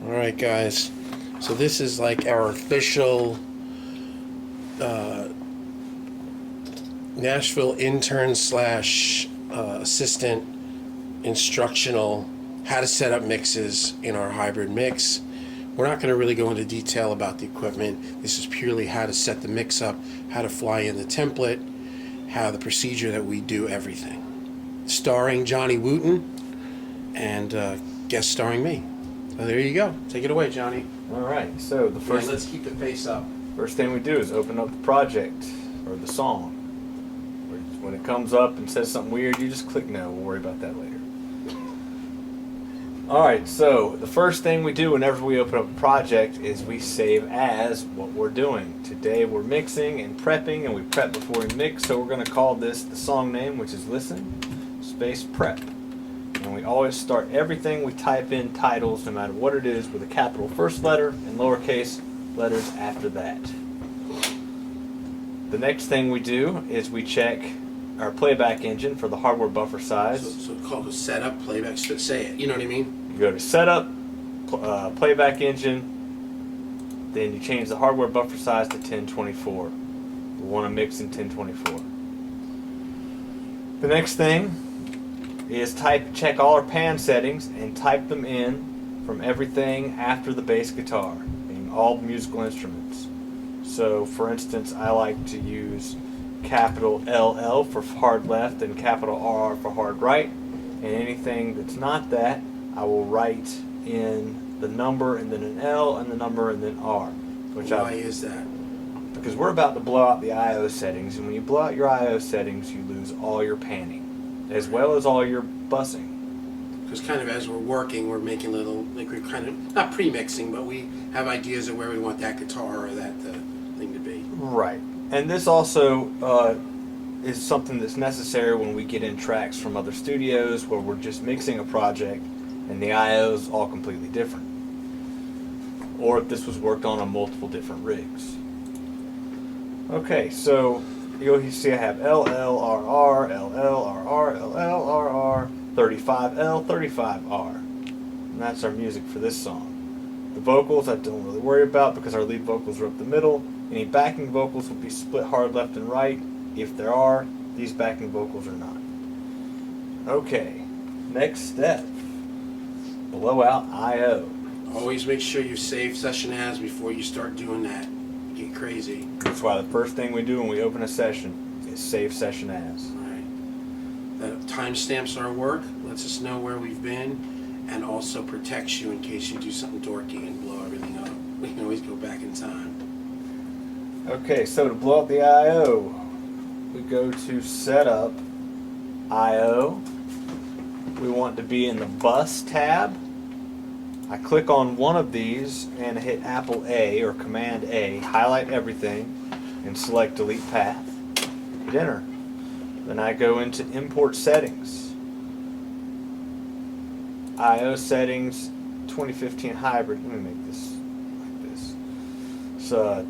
All right, guys. So this is like our official Nashville intern slash assistant instructional how to set up mixes in our hybrid mix. We're not going to really go into detail about the equipment. This is purely how to set the mix up, how to fly in the template, how the procedure that we do everything. Starring Johnny Wooten and guest starring me. So there you go. Take it away, Johnny. All right. So the first Let's keep the pace up. first thing we do is open up the project or the song. When it comes up and says something weird, you just click no. We'll worry about that later. Alright, so the first thing we do whenever we open up a project is we save as what we're doing. Today we're mixing and prepping, and we prep before we mix, so we're going to call this the song name, which is Listen Space Prep. And we always start everything we type in titles, no matter what it is, with a capital first letter and lowercase letters after that. The next thing we do is we check our playback engine for the hardware buffer size. So called a setup, playback, say it, you know what I mean? You go to setup, playback engine, then you change the hardware buffer size to 1024. We want to mix in 1024. The next thing is check all our pan settings and type them in from everything after the bass guitar, meaning all musical instruments. So for instance, I like to use capital LL for hard left and capital RR for hard right, and anything that's not that I will write in the number and then an L and the number and then R. Why is that? Because we're about to blow out the I/O settings, and when you blow out your I/O settings you lose all your panning as well as all your bussing. Because kind of as we're working, we're making little, like we're kind of, not pre-mixing, but we have ideas of where we want that guitar or that thing to be. Right. And this also is something that's necessary when we get in tracks from other studios where we're just mixing a project and the I/O is all completely different. Or if this was worked on multiple different rigs. Okay, so you'll see I have LLRR, LLRR, LLRR, 35L, 35R. And that's our music for this song. The vocals I don't really worry about because our lead vocals are up the middle. Any backing vocals will be split hard left and right. If there are, these backing vocals are not. Okay, next step. Blow out I/O. Always make sure you save session as before you start doing that. Get crazy. That's why the first thing we do when we open a session is save session as. Right. That timestamps our work, lets us know where we've been, and also protects you in case you do something dorky and blow everything up. We can always go back in time. Okay, so to blow up the I/O, we go to Setup, I/O. We want to be in the Bus tab. I click on one of these and hit Apple A or Command A, highlight everything, and select Delete Path. Hit Enter. Then I go into Import Settings. I/O Settings, 2015 Hybrid. Let me make this like this. So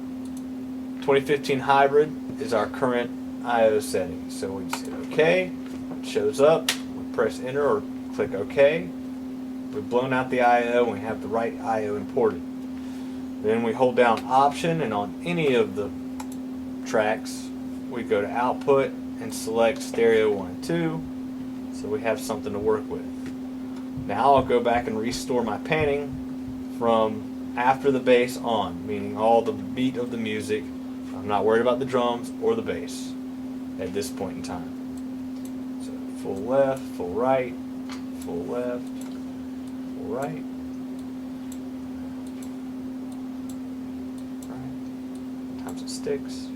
2015 Hybrid is our current I/O setting. So we just hit OK. It shows up. We press Enter or click OK. We've blown out the I/O and we have the right I/O imported. Then we hold down Option, and on any of the tracks we go to Output and select Stereo 1 and 2, so we have something to work with. Now I'll go back and restore my panning from after the bass on, meaning all the beat of the music. I'm not worried about the drums or the bass at this point in time. So full left, full right, full left, full right. Sometimes it sticks.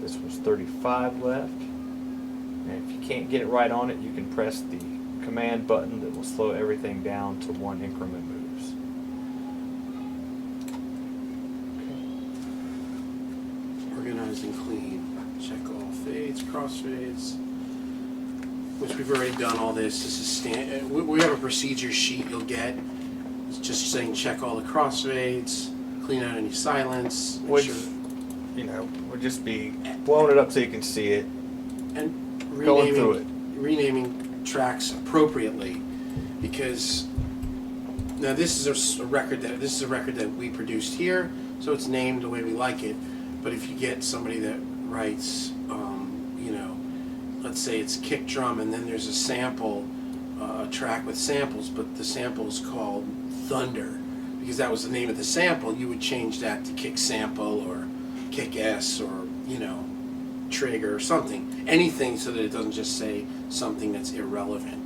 This was 35 left. And if you can't get it right on it, you can press the command button that will slow everything down to one increment moves. Organized and clean. Check all fades, crossfades. Which we've already done all this. This is we have a procedure sheet you'll get. It's just saying check all the crossfades, clean out any silence. Which, you know, would just be blowing it up so you can see it. And going through it. renaming tracks appropriately, because Now this is a record that we produced here, so it's named the way we like it. But if you get somebody that writes, let's say it's kick drum, and then there's a sample, a track with samples, but the sample is called Thunder because that was the name of the sample. You would change that to kick sample or kick S or trigger or something, anything, so that it doesn't just say something that's irrelevant.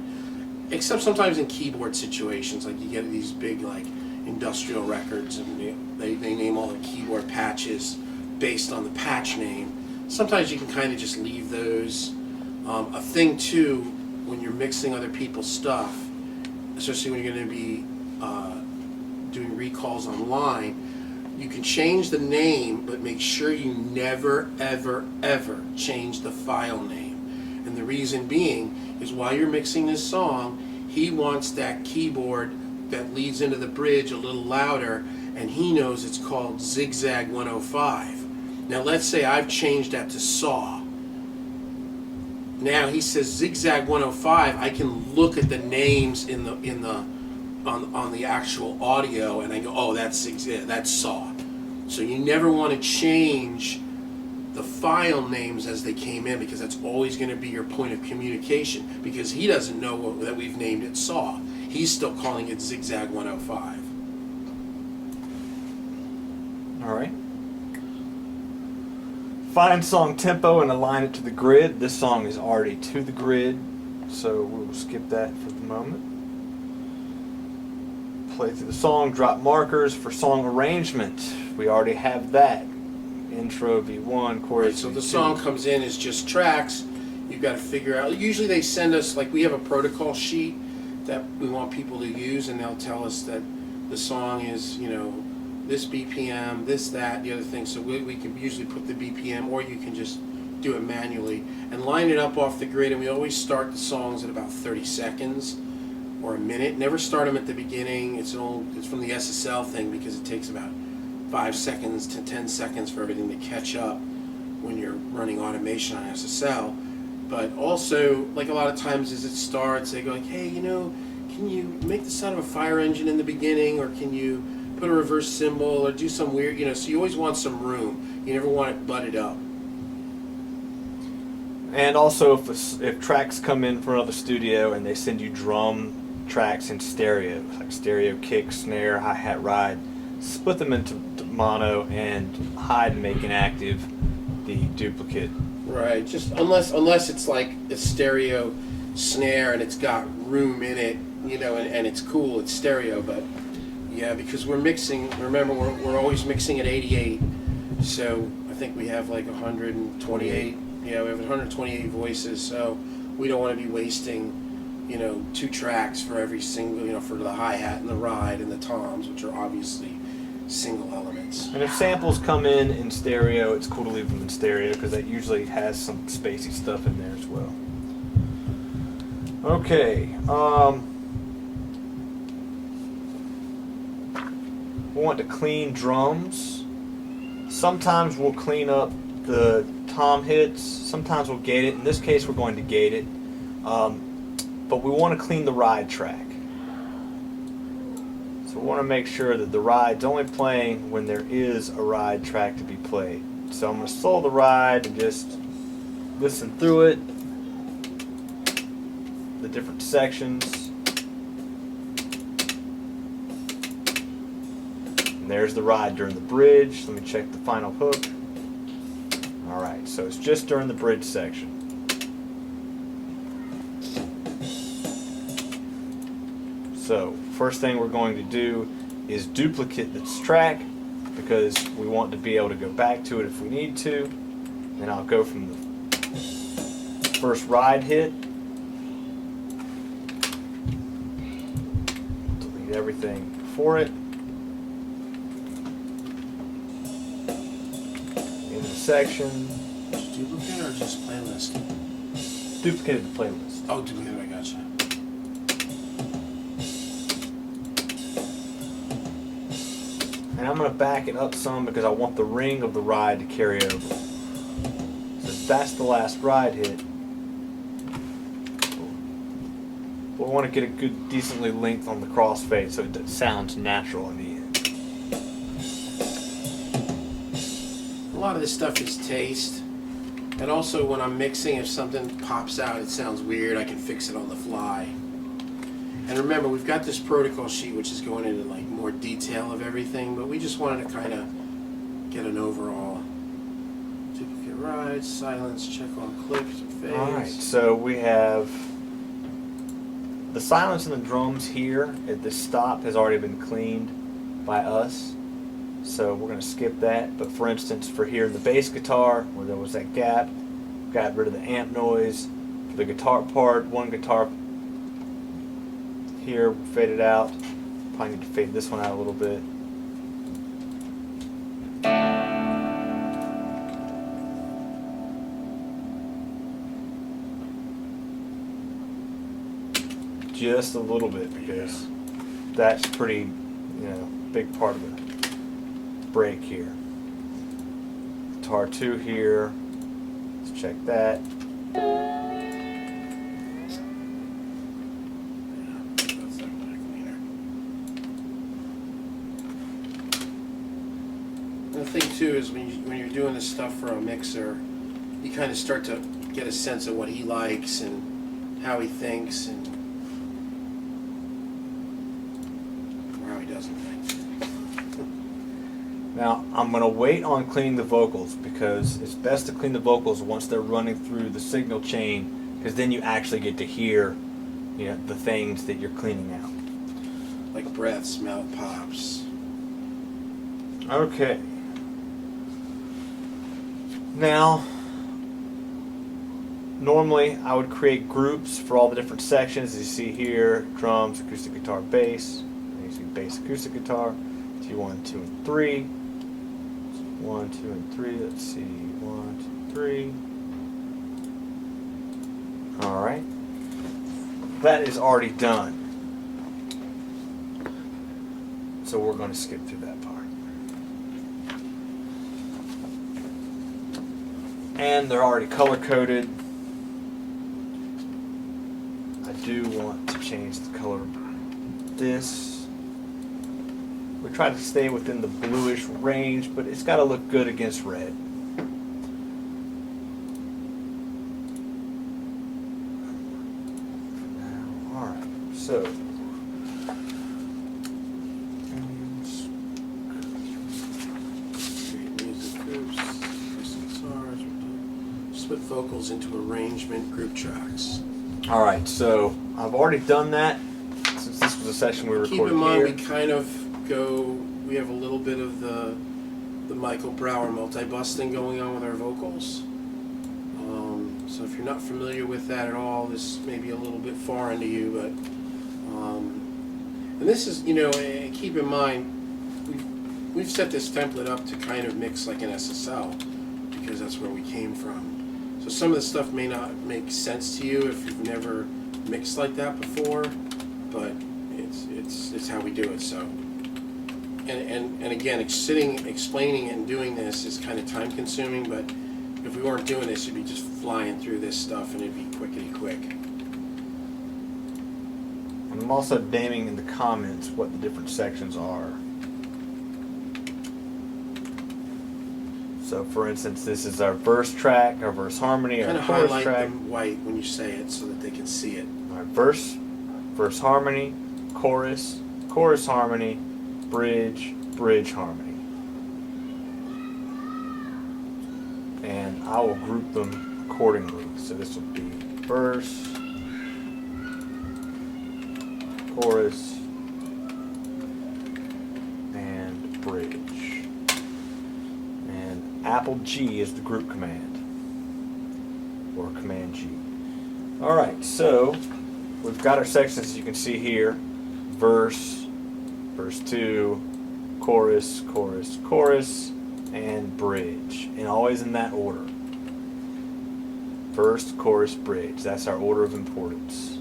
Except sometimes in keyboard situations, like you get these big like industrial records, and they name all the keyboard patches based on the patch name. Sometimes you can kind of just leave those. A thing too, when you're mixing other people's stuff, especially when you're going to be doing recalls online, you can change the name, but make sure you never, ever, ever change the file name. And the reason being is while you're mixing this song, he wants that keyboard that leads into the bridge a little louder, and he knows it's called Zigzag 105. Now let's say I've changed that to Saw. Now he says Zigzag 105. I can look at the names on the actual audio, and I go, oh, that's Saw. So you never want to change the file names as they came in, because that's always going to be your point of communication, because he doesn't know that we've named it Saw. He's still calling it Zigzag 105. All right. Find song tempo and align it to the grid. This song is already to the grid, so we'll skip that for the moment. Play through the song, drop markers for song arrangement. We already have that. Intro, V1, chorus. Right, so the song comes in as just tracks. You've got to figure out. Usually they send us, like, we have a protocol sheet that we want people to use, and they'll tell us that the song is, this BPM, this, that, the other thing. So we can usually put the BPM, or you can just do it manually and line it up off the grid. And we always start the songs at about 30 seconds or a minute. Never start them at the beginning. It's from the SSL thing, because it takes about 5 seconds to 10 seconds for everything to catch up when you're running automation on SSL. But also, like a lot of times as it starts, they go like, hey, can you make the sound of a fire engine in the beginning, or can you put a reverse cymbal, or do some weird, so you always want some room. You never want it butted up. And also, if tracks come in from another studio and they send you drum tracks in stereo, like stereo kick, snare, hi-hat, ride, split them into mono and hide and make inactive the duplicate. Right, just unless it's like a stereo snare and it's got room in it, and it's cool, it's stereo. But yeah, because we're mixing, remember, we're always mixing at 88, so I think we have like 128. Yeah, we have 128 voices, so we don't want to be wasting 2 tracks for every single, for the hi-hat and the ride and the toms, which are obviously single elements. And if samples come in stereo, it's cool to leave them in stereo, because that usually has some spacey stuff in there as well. Okay, we want to clean drums. Sometimes we'll clean up the tom hits, sometimes we'll gate it. In this case we're going to gate it, but we want to clean the ride track. So we want to make sure that the ride's only playing when there is a ride track to be played. So I'm going to slow the ride and just listen through it, the different sections. And there's the ride during the bridge. Let me check the final hook. Alright, so it's just during the bridge section. So, first thing we're going to do is duplicate this track, because we want to be able to go back to it if we need to. Then I'll go from the first ride hit, delete everything before it, in the section. Just duplicate or just playlist? Duplicated the playlist. Oh, duplicate, I gotcha. And I'm going to back it up some, because I want the ring of the ride to carry over. So that's the last ride hit. we want to get a good, decently length on the crossfade so it sounds natural in the end. A lot of this stuff is taste. And also when I'm mixing, if something pops out, it sounds weird, I can fix it on the fly. And remember, we've got this protocol sheet which is going into like more detail of everything, but we just wanted to kind of get an overall. Duplicate rides, silence, check on clips or fades. Alright, so we have the silence in the drums here at this stop has already been cleaned by us. So we're going to skip that. But for instance, for here in the bass guitar, where there was that gap, got rid of the amp noise. For the guitar part, one guitar here faded out. Probably need to fade this one out a little bit. Just a little bit, because that's pretty, big part of the break here. Guitar 2 here. Let's check that. The thing too is when you're doing this stuff for a mixer, you kind of start to get a sense of what he likes and how he thinks and or how he doesn't think. Now, I'm going to wait on cleaning the vocals because it's best to clean the vocals once they're running through the signal chain, because then you actually get to hear, the things that you're cleaning out. Like breaths, mouth pops. Okay. Now, normally I would create groups for all the different sections. As you see here, drums, acoustic guitar, bass. And you see bass, acoustic guitar. T1, 2, and 3. 1, 2, and 3. Let's see. 1, 2, 3. Alright. That is already done. So we're going to skip through that part. And they're already color coded. I do want to change the color of this. We try to stay within the bluish range, but it's got to look good against red. Alright, so Music groups, custom guitars, split vocals into arrangement group tracks. alright, so I've already done that since this was a session we recorded here. Keep in mind we kind of we have a little bit of the Michael Brower multi-bus thing going on with our vocals. So if you're not familiar with that at all, this may be a little bit foreign to you, but and this is, keep in mind we've set this template up to kind of mix like an SSL because that's where we came from. So some of the stuff may not make sense to you if you've never mixed like that before, but it's how we do it. So and again, sitting, explaining and doing this is kind of time consuming, but if we weren't doing this, you'd be just flying through this stuff and it'd be quickety quick. And I'm also naming in the comments what the different sections are. So for instance, this is our verse track, our verse harmony, Kind our of chorus highlight track. them white when you say it so that they can see it. Our verse harmony, chorus, chorus harmony, bridge, bridge harmony. And I will group them accordingly. So this will be verse, chorus, and bridge. And Apple G is the group command, or Command G. Alright, so we've got our sections, as you can see here. Verse, verse 2, chorus, chorus, chorus, and bridge. And always in that order. Verse, chorus, bridge. That's our order of importance.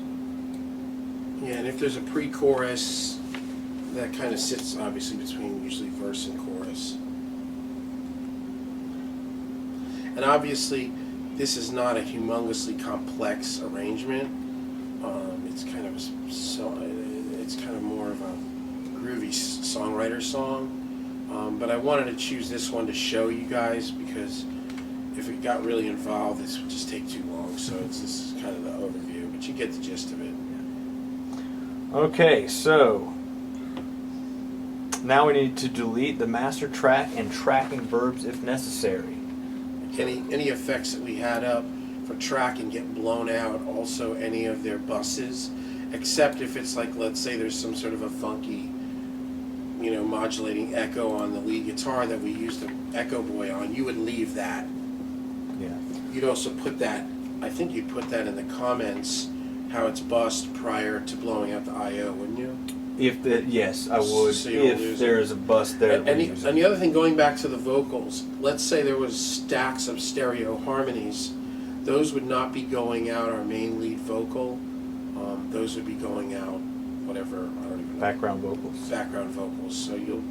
Yeah, and if there's a pre-chorus, that kind of sits obviously between usually verse and chorus. And obviously, this is not a humongously complex arrangement. It's kind of it's kind of more of a groovy songwriter song. But I wanted to choose this one to show you guys because if it got really involved, this would just take too long. So this is kind of the overview, but you get the gist of it. Okay, so now we need to delete the master track and tracking verbs if necessary. Any effects that we had up for tracking get blown out. Also, any of their buses, except if it's like, let's say there's some sort of a funky, modulating echo on the lead guitar that we used the Echo Boy on, you would leave that. Yeah. You'd also put that, I think you'd put that in the comments, how it's bussed prior to blowing out the I.O., wouldn't you? Yes, I would. So you don't If lose there is a bus there. And the other thing, going back to the vocals, let's say there was stacks of stereo harmonies, those would not be going out our main lead vocal. Those would be going out whatever, I don't even know. Background vocals. Background vocals. So you'll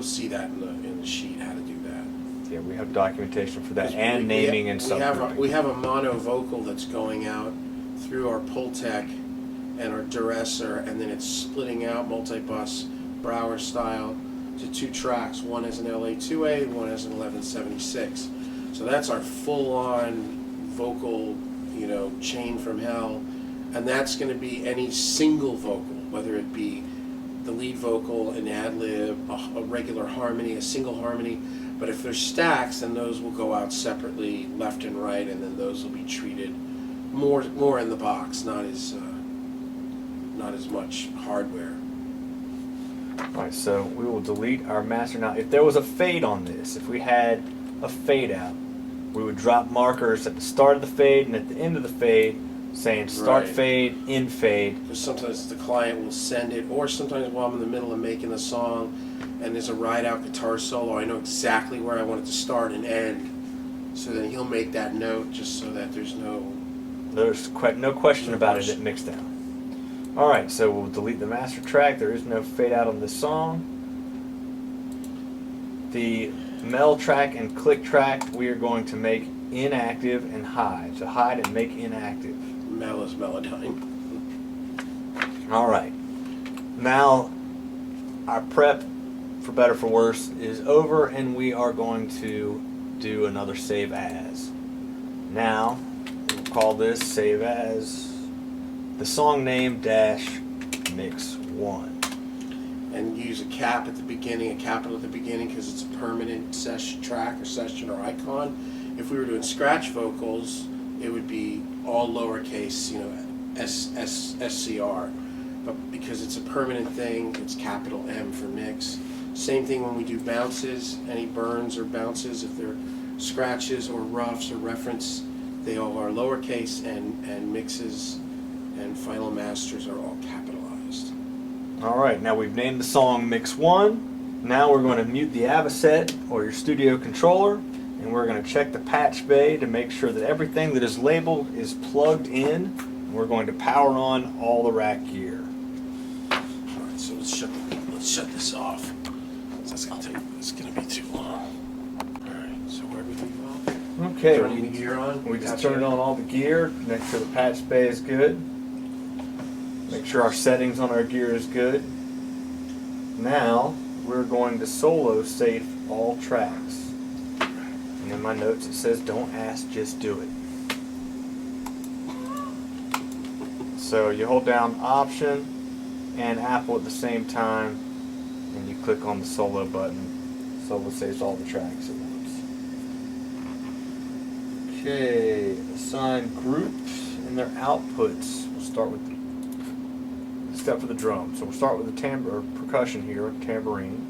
see that in the sheet how to do that. Yeah, we have documentation for that 'Cause and naming and subgrouping. We have a mono vocal that's going out through our Pultec and our Duressor, and then it's splitting out multi-bus Brower style to 2 tracks. One has an LA2A, one has an 1176. So that's our full-on vocal, chain from hell, and that's going to be any single vocal, whether it be the lead vocal, an ad-lib, a regular harmony, a single harmony. But if there's stacks, then those will go out separately, left and right, and then those will be treated more in the box, not as much hardware. Alright, so we will delete our master. Now, if there was a fade on this, if we had a fade out, we would drop markers at the start of the fade and at the end of the fade, saying start Right. fade, end fade. Because sometimes the client will send it, or sometimes while I'm in the middle of making a song and there's a ride-out guitar solo, I know exactly where I want it to start and end. So then he'll make that note just so that there's no No question about it at Mixdown. Alright, so we'll delete the master track. There is no fade out on this song. The mel track and click track we are going to make inactive and hide. So hide and make inactive. Mel is Melodyne. Alright. Now our prep, for better for worse, is over and we are going to do another save as. Now we'll call this save as the song name dash mix 1. And use a cap at the beginning, a capital at the beginning, because it's a permanent track or session or icon. If we were doing scratch vocals, it would be all lowercase, SCR. But because it's a permanent thing, it's capital M for mix. Same thing when we do bounces, any burns or bounces, if they're scratches or roughs or reference, they all are lowercase, and mixes and final masters are all capitalized. Alright, now we've named the song Mix 1. Now we're going to mute the Avocet or your studio controller, and we're going to check the patch bay to make sure that everything that is labeled is plugged in. And we're going to power on all the rack gear. Alright, so let's shut this off. It's gonna be too long. Alright, so where do we leave off? Okay, Turning the gear on. we just turned on all the gear, make sure the patch bay is good. Make sure our settings on our gear is good. Now we're going to solo save all tracks. And in my notes it says don't ask, just do it. So you hold down Option and Apple at the same time, and you click on the solo button. Solo saves all the tracks at once. Okay, assign groups and their outputs. We'll start with step for the drum. So we'll start with the percussion here, tambourine,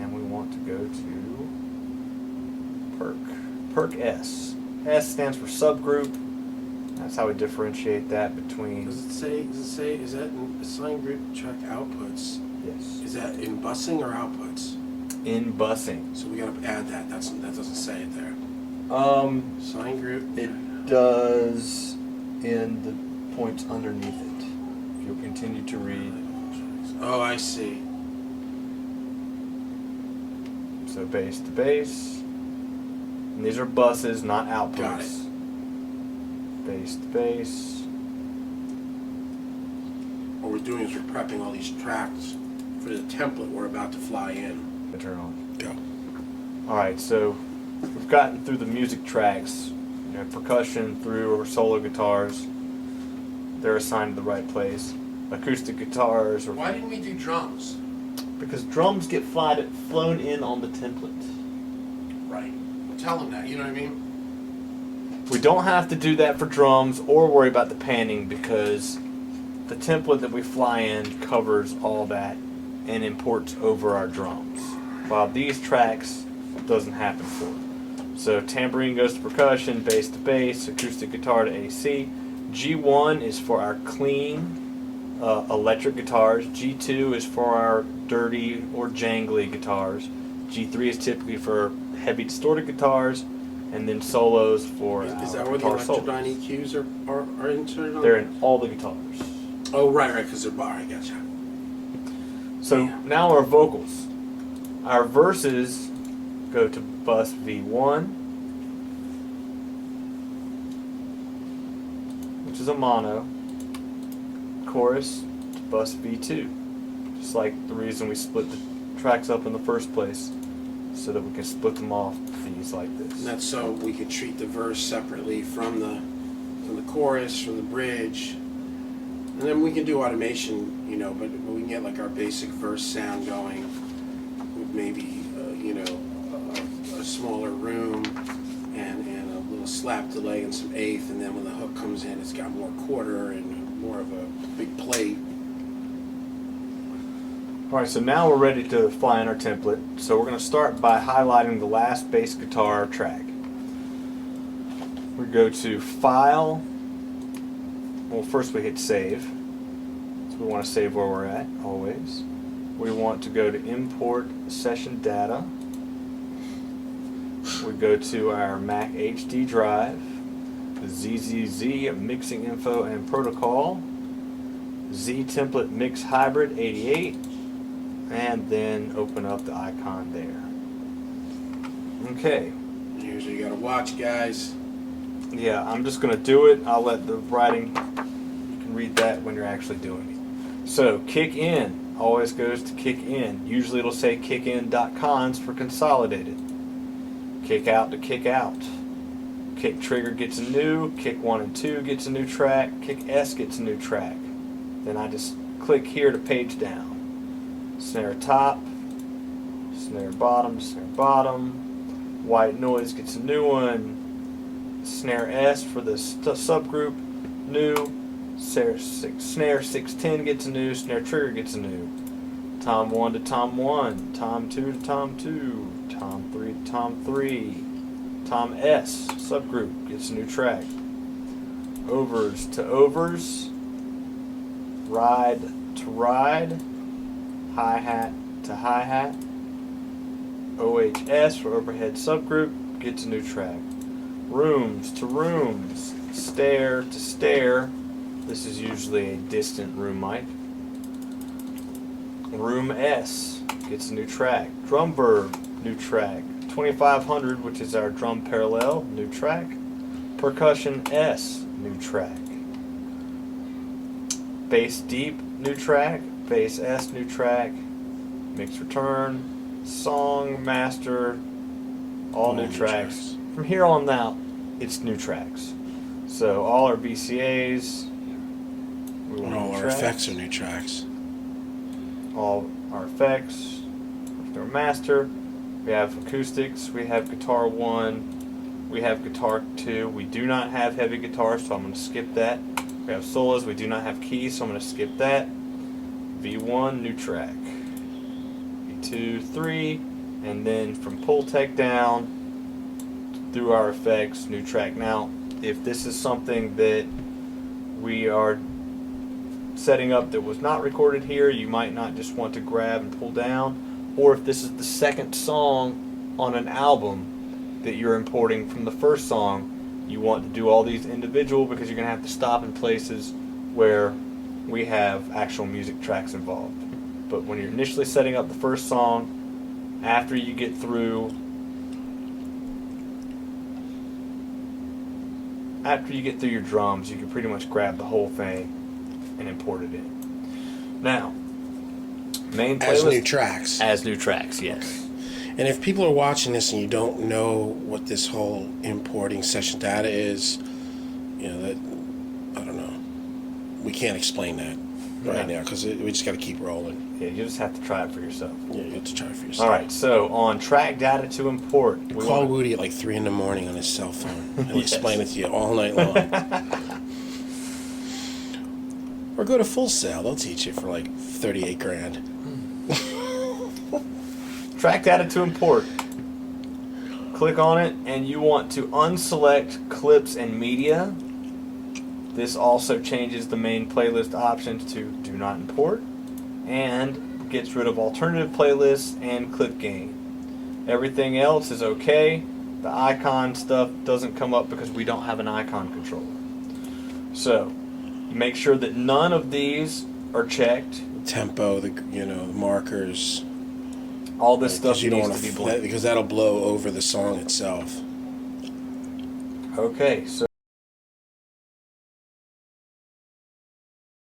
and we want to go to perc S. S stands for subgroup. That's how we differentiate that between. Does it say, is that in assign group track outputs? Yes. Is that in busing or outputs? In busing. So we gotta add that. That doesn't say it there. Assign group. It does in the points underneath it. If you'll continue to read. Oh, I see. So bass to bass. And these are buses, not outputs. Got it. bass to bass. What we're doing is we're prepping all these tracks for the template we're about to fly in. Turn on. Go. Alright, so we've gotten through the music tracks, you know, percussion through or solo guitars. They're assigned to the right place. Acoustic guitars, or Why didn't we do drums? because drums get flown in on the template. Right. Tell them that, you know what I mean? We don't have to do that for drums or worry about the panning because the template that we fly in covers all that and imports over our drums. While these tracks doesn't happen for it. So tambourine goes to percussion, bass to bass, acoustic guitar to AC. G1 is for our clean electric guitars. G2 is for our dirty or jangly guitars. G3 is typically for heavy distorted guitars, and then solos for Is that where the guitar solos. Electrodyne EQs are inserted on? They're in all the guitars. Oh, right, because they're bar. I gotcha. So now our vocals. Our verses go to bus V1, which is a mono. Chorus to bus V2. Just like the reason we split the tracks up in the first place, so that we can split them off these like this. And that's so we could treat the verse separately from the chorus, from the bridge. And then we can do automation, you know, but we can get like our basic verse sound going with maybe, you know, a smaller room and a little slap delay and some eighth, and then when the hook comes in, it's got more quarter and more of a big plate. Alright, so now we're ready to fly in our template. So we're going to start by highlighting the last bass guitar track. We go to File. Well, first we hit Save. So we want to save where we're at, always. We want to go to Import Session Data. We go to our Mac HD drive, the ZZZ Mixing Info and Protocol, Z Template Mix Hybrid 88, and then open up the icon there. Okay. Here's what you gotta watch, guys. Yeah, I'm just going to do it. I'll let the writing, you can read that when you're actually doing it. So, kick in always goes to kick in. Usually it'll say kickin.cons for consolidated. Kick out to kick out. Kick trigger gets a new, kick 1 and 2 gets a new track, kick S gets a new track. Then I just click here to page down. Snare top, snare bottom, white noise gets a new one, snare S for the subgroup, new, snare 610 gets a new, snare trigger gets a new, tom 1 to tom 1, tom 2 to tom 2, tom 3 to tom 3, tom S subgroup gets a new track, overs to overs, ride to ride, hi-hat to hi-hat, OHS for overhead subgroup gets a new track, rooms to rooms, stair to stair, this is usually a distant room mic, room S gets a new track, drum verb, new track, 2500, which is our drum parallel, new track, percussion S, new track, bass deep, new track, bass S, new track, mix return, song, master, all new tracks. From here on out, it's new tracks. So all our VCAs, we want All new our tracks. effects are new tracks. All our effects, our master, we have acoustics, we have guitar 1, we have guitar 2, we do not have heavy guitar, so I'm going to skip that. We have solos, we do not have keys, so I'm going to skip that. V1, new track. V2, 3, and then from Pultec down through our effects, new track. Now, if this is something that we are setting up that was not recorded here, you might not just want to grab and pull down, or if this is the second song on an album that you're importing from the first song, you want to do all these individual because you're going to have to stop in places where we have actual music tracks involved. But when you're initially setting up the first song, after you get through after you get through your drums, you can pretty much grab the whole thing and import it in. Now, main playlist As new tracks. As new tracks, yes. And if people are watching this and you don't know what this whole importing session data is, that, I don't know. We can't explain that right now because we just got to keep rolling. Yeah, you just have to try it for yourself. Yeah, you have to try it for yourself. All right, so on track data to import, Call Woody at like 3 a.m. on his cell phone. He'll explain it to you all night long. Or go to Full Sail. They'll teach you for like 38 grand. Track data to import. Click on it, and you want to unselect clips and media. This also changes the main playlist options to do not import, and gets rid of alternative playlists and clip gain. Everything else is okay. The icon stuff doesn't come up because we don't have an icon controller. So make sure that none of these are checked. Tempo, the markers. All this stuff needs to be blank because that'll blow over the song itself. Okay, so